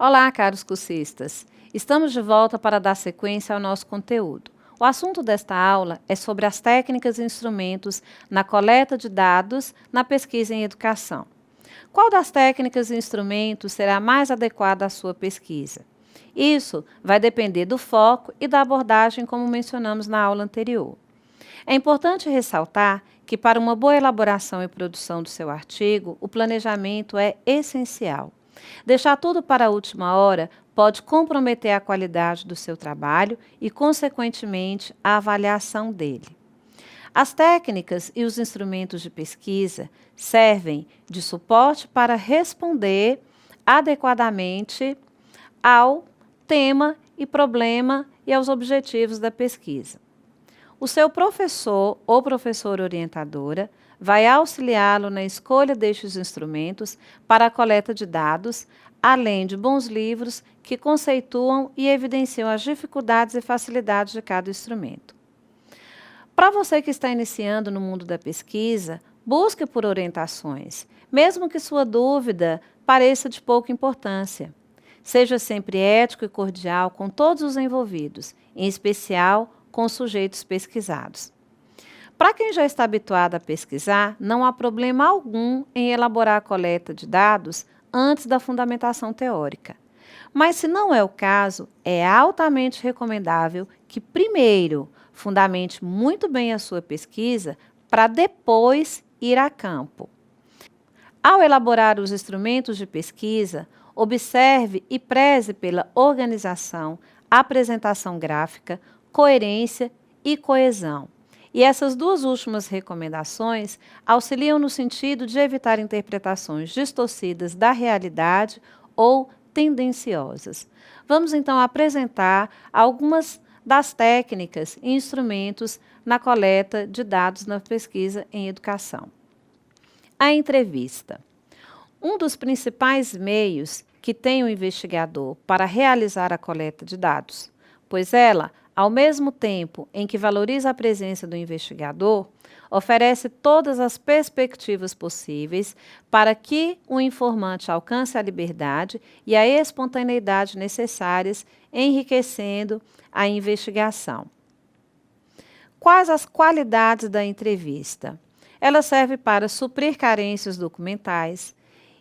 Olá, caros cursistas! Estamos de volta para dar sequência ao nosso conteúdo. O assunto desta aula é sobre as técnicas e instrumentos na coleta de dados na pesquisa em educação. Qual das técnicas e instrumentos será mais adequada à sua pesquisa? Isso vai depender do foco e da abordagem, como mencionamos na aula anterior. É importante ressaltar que, para uma boa elaboração e produção do seu artigo, o planejamento é essencial. Deixar tudo para a última hora pode comprometer a qualidade do seu trabalho e, consequentemente, a avaliação dele. As técnicas e os instrumentos de pesquisa servem de suporte para responder adequadamente ao tema e problema e aos objetivos da pesquisa. O seu professor ou professora orientadora vai auxiliá-lo na escolha destes instrumentos para a coleta de dados, além de bons livros que conceituam e evidenciam as dificuldades e facilidades de cada instrumento. Para você que está iniciando no mundo da pesquisa, busque por orientações, mesmo que sua dúvida pareça de pouca importância. Seja sempre ético e cordial com todos os envolvidos, em especial com os sujeitos pesquisados. Para quem já está habituado a pesquisar, não há problema algum em elaborar a coleta de dados antes da fundamentação teórica. Mas, se não é o caso, é altamente recomendável que, primeiro, fundamente muito bem a sua pesquisa para depois ir a campo. Ao elaborar os instrumentos de pesquisa, observe e preze pela organização, apresentação gráfica, coerência e coesão. E essas duas últimas recomendações auxiliam no sentido de evitar interpretações distorcidas da realidade ou tendenciosas. Vamos então apresentar algumas das técnicas e instrumentos na coleta de dados na pesquisa em educação. A entrevista. Um dos principais meios que tem o investigador para realizar a coleta de dados, pois ela, ao mesmo tempo em que valoriza a presença do investigador, oferece todas as perspectivas possíveis para que o informante alcance a liberdade e a espontaneidade necessárias, enriquecendo a investigação. Quais as qualidades da entrevista? Ela serve para suprir carências documentais,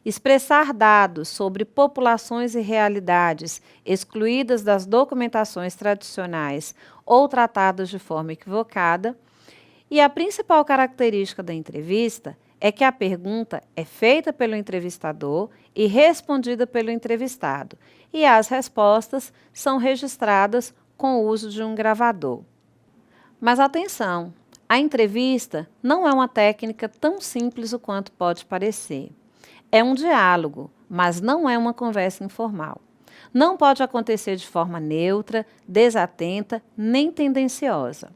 expressar dados sobre populações e realidades excluídas das documentações tradicionais ou tratadas de forma equivocada. E a principal característica da entrevista é que a pergunta é feita pelo entrevistador e respondida pelo entrevistado, e as respostas são registradas com o uso de um gravador. Mas atenção, a entrevista não é uma técnica tão simples o quanto pode parecer. É um diálogo, mas não é uma conversa informal. Não pode acontecer de forma neutra, desatenta, nem tendenciosa.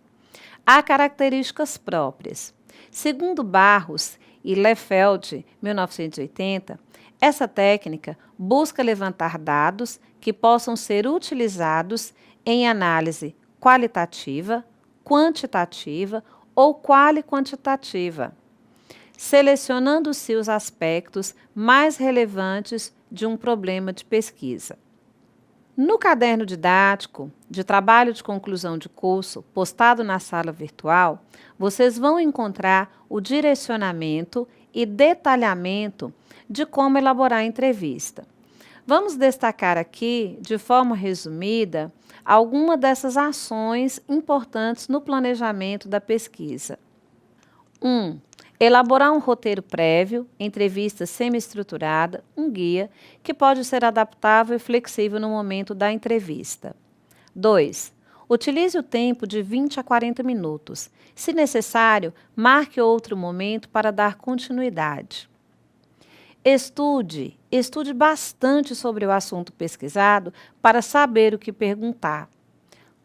Há características próprias. Segundo Barros e Lefeld, 1980, essa técnica busca levantar dados que possam ser utilizados em análise qualitativa, quantitativa ou quali-quantitativa, selecionando-se os aspectos mais relevantes de um problema de pesquisa. No caderno didático de trabalho de conclusão de curso, postado na sala virtual, vocês vão encontrar o direcionamento e detalhamento de como elaborar a entrevista. Vamos destacar aqui, de forma resumida, algumas dessas ações importantes no planejamento da pesquisa. 1. Elaborar um roteiro prévio, entrevista semi-estruturada, um guia, que pode ser adaptável e flexível no momento da entrevista. 2. Utilize o tempo de 20 a 40 minutos. Se necessário, marque outro momento para dar continuidade. Estude bastante sobre o assunto pesquisado para saber o que perguntar.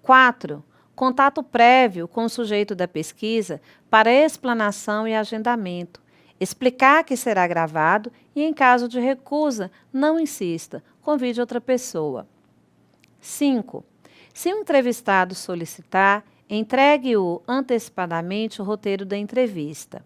4. Contato prévio com o sujeito da pesquisa para explanação e agendamento. Explicar que será gravado e, em caso de recusa, não insista, convide outra pessoa. 5. Se o entrevistado solicitar, entregue-o antecipadamente o roteiro da entrevista.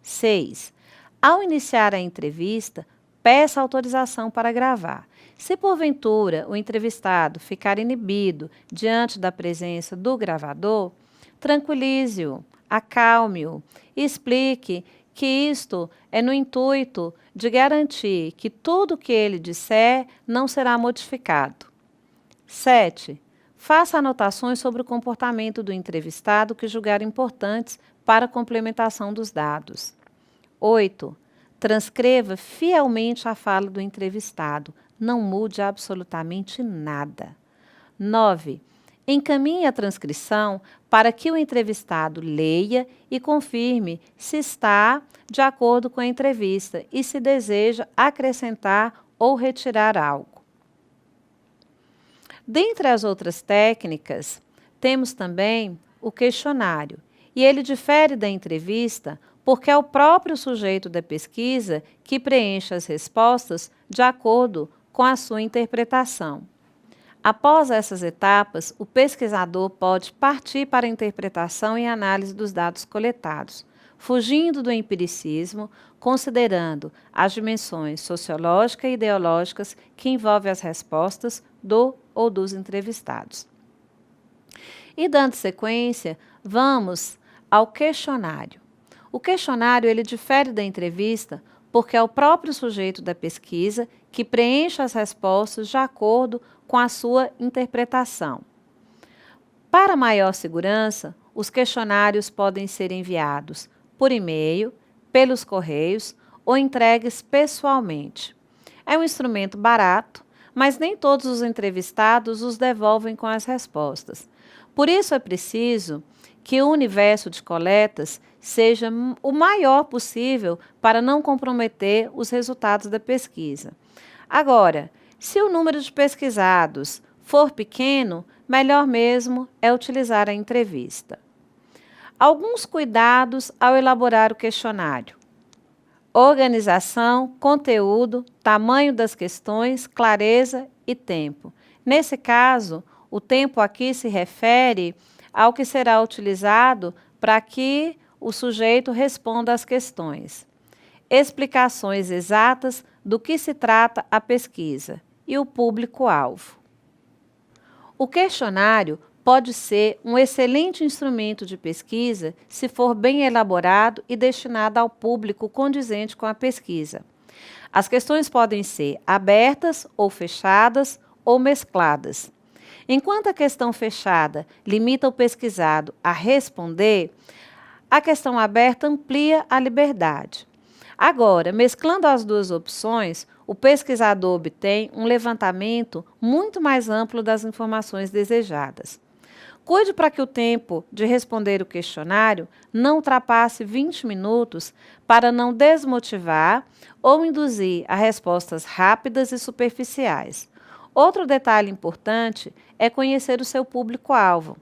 6. Ao iniciar a entrevista, peça autorização para gravar. Se porventura o entrevistado ficar inibido diante da presença do gravador, tranquilize-o, acalme-o e explique que isto é no intuito de garantir que tudo o que ele disser não será modificado. 7. Faça anotações sobre o comportamento do entrevistado que julgar importantes para a complementação dos dados. 8. Transcreva fielmente a fala do entrevistado. Não mude absolutamente nada. 9. Encaminhe a transcrição para que o entrevistado leia e confirme se está de acordo com a entrevista e se deseja acrescentar ou retirar algo. Dentre as outras técnicas, temos também o questionário, e ele difere da entrevista porque é o próprio sujeito da pesquisa que preenche as respostas de acordo com a sua interpretação. Após essas etapas, o pesquisador pode partir para a interpretação e análise dos dados coletados, fugindo do empiricismo, considerando as dimensões sociológicas e ideológicas que envolvem as respostas do ou dos entrevistados. E dando sequência, vamos ao questionário. O questionário ele difere da entrevista porque é o próprio sujeito da pesquisa que preenche as respostas de acordo com a sua interpretação. Para maior segurança, os questionários podem ser enviados por e-mail, pelos correios ou entregues pessoalmente. É um instrumento barato, mas nem todos os entrevistados os devolvem com as respostas. Por isso é preciso que o universo de coletas seja o maior possível para não comprometer os resultados da pesquisa. Agora, se o número de pesquisados for pequeno, melhor mesmo é utilizar a entrevista. Alguns cuidados ao elaborar o questionário: organização, conteúdo, tamanho das questões, clareza e tempo. Nesse caso, o tempo aqui se refere ao que será utilizado para que o sujeito responda às questões. Explicações exatas do que se trata a pesquisa e o público-alvo. O questionário pode ser um excelente instrumento de pesquisa se for bem elaborado e destinado ao público condizente com a pesquisa. As questões podem ser abertas ou fechadas ou mescladas. Enquanto a questão fechada limita o pesquisado a responder, a questão aberta amplia a liberdade. Agora, mesclando as duas opções, o pesquisador obtém um levantamento muito mais amplo das informações desejadas. Cuide para que o tempo de responder o questionário não ultrapasse 20 minutos para não desmotivar ou induzir a respostas rápidas e superficiais. Outro detalhe importante é conhecer o seu público-alvo,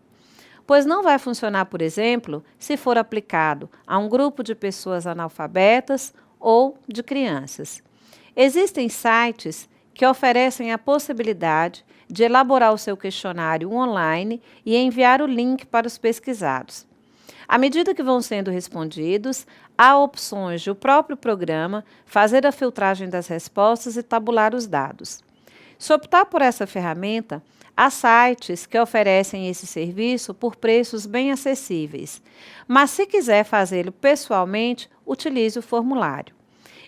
pois não vai funcionar, por exemplo, se for aplicado a um grupo de pessoas analfabetas ou de crianças. Existem sites que oferecem a possibilidade de elaborar o seu questionário online e enviar o link para os pesquisados. À medida que vão sendo respondidos, há opções de o próprio programa fazer a filtragem das respostas e tabular os dados. Se optar por essa ferramenta, há sites que oferecem esse serviço por preços bem acessíveis, mas se quiser fazê-lo pessoalmente, utilize o formulário.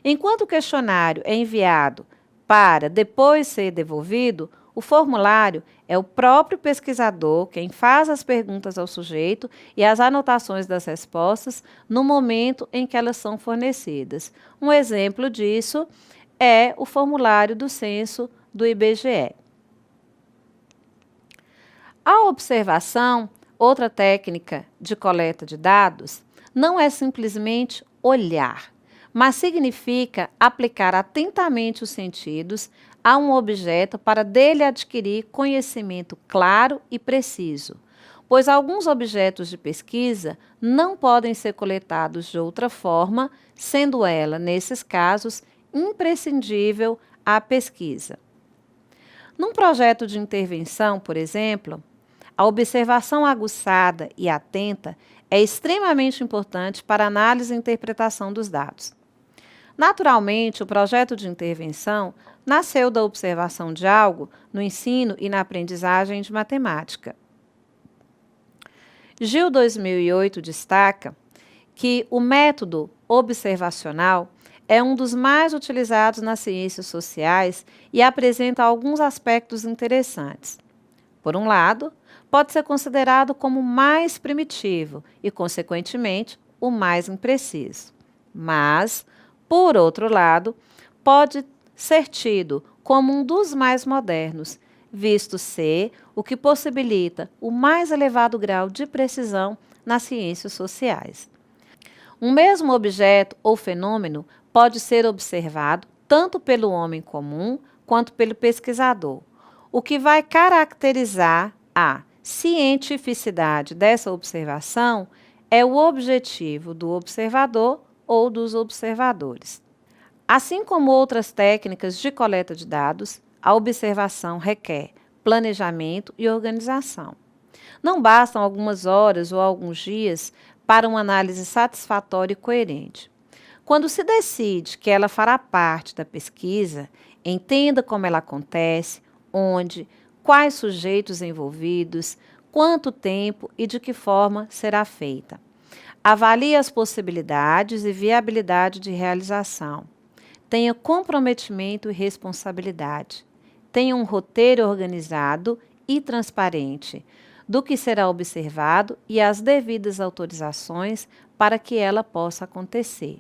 Enquanto o questionário é enviado para depois ser devolvido, o formulário é o próprio pesquisador quem faz as perguntas ao sujeito e as anotações das respostas no momento em que elas são fornecidas. Um exemplo disso é o formulário do censo do IBGE. A observação, outra técnica de coleta de dados, não é simplesmente olhar, mas significa aplicar atentamente os sentidos a um objeto para dele adquirir conhecimento claro e preciso, pois alguns objetos de pesquisa não podem ser coletados de outra forma, sendo ela, nesses casos, imprescindível à pesquisa. Num projeto de intervenção, por exemplo, a observação aguçada e atenta é extremamente importante para a análise e interpretação dos dados. Naturalmente, o projeto de intervenção nasceu da observação de algo no ensino e na aprendizagem de matemática. Gil 2008 destaca que o método observacional é um dos mais utilizados nas ciências sociais e apresenta alguns aspectos interessantes. Por um lado, pode ser considerado como o mais primitivo e, consequentemente, o mais impreciso. Mas, por outro lado, pode ser tido como um dos mais modernos, visto ser o que possibilita o mais elevado grau de precisão nas ciências sociais. Um mesmo objeto ou fenômeno pode ser observado tanto pelo homem comum quanto pelo pesquisador. O que vai caracterizar a cientificidade dessa observação é o objetivo do observador ou dos observadores. Assim como outras técnicas de coleta de dados, a observação requer planejamento e organização. Não bastam algumas horas ou alguns dias para uma análise satisfatória e coerente. Quando se decide que ela fará parte da pesquisa, entenda como ela acontece, onde, quais sujeitos envolvidos, quanto tempo e de que forma será feita. Avalie as possibilidades e viabilidade de realização. Tenha comprometimento e responsabilidade. Tenha um roteiro organizado e transparente do que será observado e as devidas autorizações para que ela possa acontecer.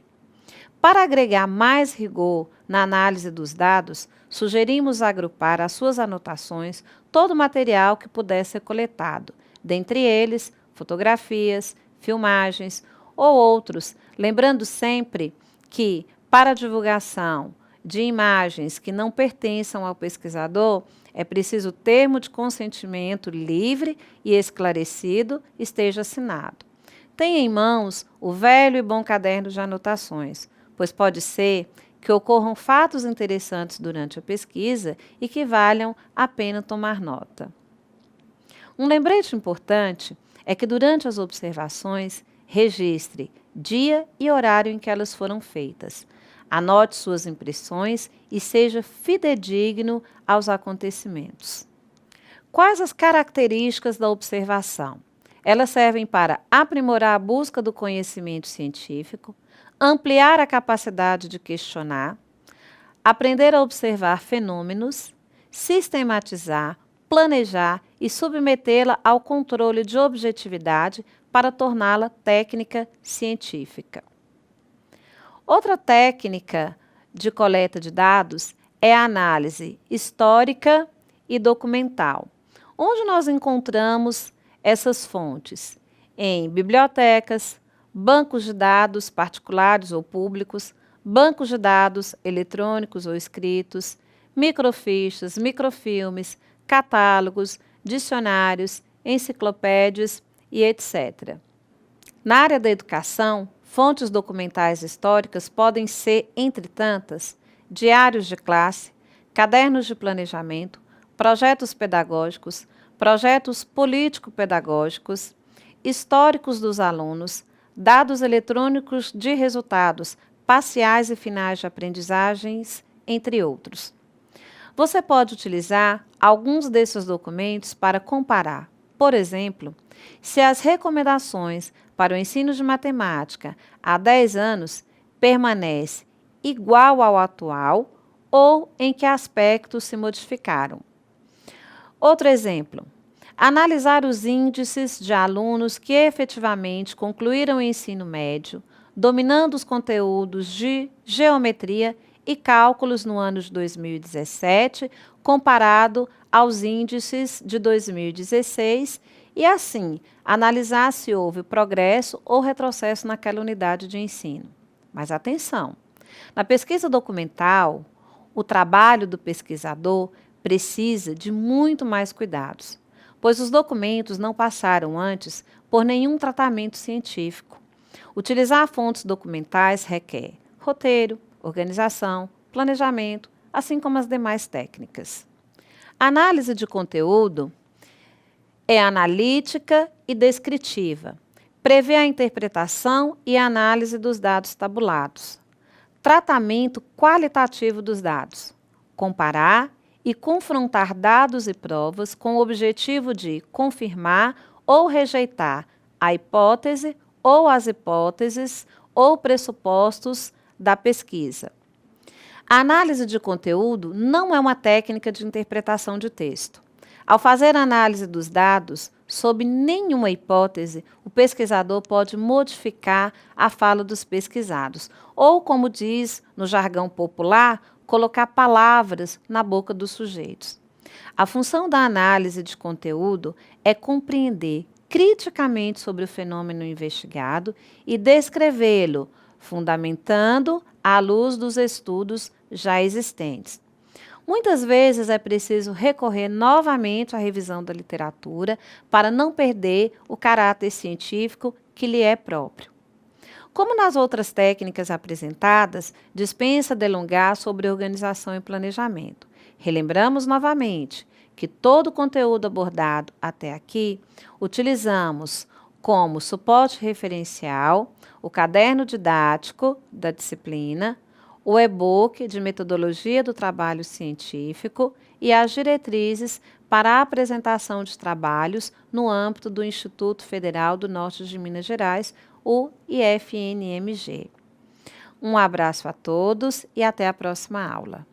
Para agregar mais rigor na análise dos dados, sugerimos agrupar às suas anotações todo o material que puder ser coletado, dentre eles fotografias, filmagens ou outros, lembrando sempre que, para a divulgação de imagens que não pertençam ao pesquisador, é preciso o termo de consentimento livre e esclarecido esteja assinado. Tenha em mãos o velho e bom caderno de anotações, pois pode ser que ocorram fatos interessantes durante a pesquisa e que valham a pena tomar nota. Um lembrete importante é que durante as observações, registre dia e horário em que elas foram feitas. Anote suas impressões e seja fidedigno aos acontecimentos. Quais as características da observação? Elas servem para aprimorar a busca do conhecimento científico, ampliar a capacidade de questionar, aprender a observar fenômenos, sistematizar, planejar e submetê-la ao controle de objetividade para torná-la técnica científica. Outra técnica de coleta de dados é a análise histórica e documental, onde nós encontramos essas fontes em bibliotecas, bancos de dados particulares ou públicos, bancos de dados eletrônicos ou escritos, microfichas, microfilmes, catálogos, dicionários, enciclopédias e etc. Na área da educação, fontes documentais históricas podem ser, entre tantas, diários de classe, cadernos de planejamento, projetos pedagógicos, projetos político-pedagógicos, históricos dos alunos, dados eletrônicos de resultados parciais e finais de aprendizagens, entre outros. Você pode utilizar alguns desses documentos para comparar. Por exemplo, se as recomendações para o ensino de matemática há 10 anos permanece igual ao atual ou em que aspectos se modificaram. Outro exemplo, analisar os índices de alunos que efetivamente concluíram o ensino médio, dominando os conteúdos de geometria e cálculos no ano de 2017, comparado aos índices de 2016, e assim, analisar se houve progresso ou retrocesso naquela unidade de ensino. Mas atenção! Na pesquisa documental, o trabalho do pesquisador precisa de muito mais cuidados, pois os documentos não passaram antes por nenhum tratamento científico. Utilizar fontes documentais requer roteiro, organização, planejamento, assim como as demais técnicas. A análise de conteúdo é analítica e descritiva. Prevê a interpretação e a análise dos dados tabulados. Tratamento qualitativo dos dados. Comparar e confrontar dados e provas com o objetivo de confirmar ou rejeitar a hipótese ou as hipóteses ou pressupostos da pesquisa. A análise de conteúdo não é uma técnica de interpretação de texto. Ao fazer a análise dos dados, sob nenhuma hipótese, o pesquisador pode modificar a fala dos pesquisados, ou, como diz no jargão popular, colocar palavras na boca dos sujeitos. A função da análise de conteúdo é compreender criticamente sobre o fenômeno investigado e descrevê-lo, fundamentando à luz dos estudos já existentes. Muitas vezes é preciso recorrer novamente à revisão da literatura para não perder o caráter científico que lhe é próprio. Como nas outras técnicas apresentadas, dispensa delongar sobre organização e planejamento. Relembramos novamente que todo o conteúdo abordado até aqui utilizamos como suporte referencial o caderno didático da disciplina, o e-book de metodologia do trabalho científico e as diretrizes para a apresentação de trabalhos no âmbito do Instituto Federal do Norte de Minas Gerais, o IFNMG. Um abraço a todos e até a próxima aula.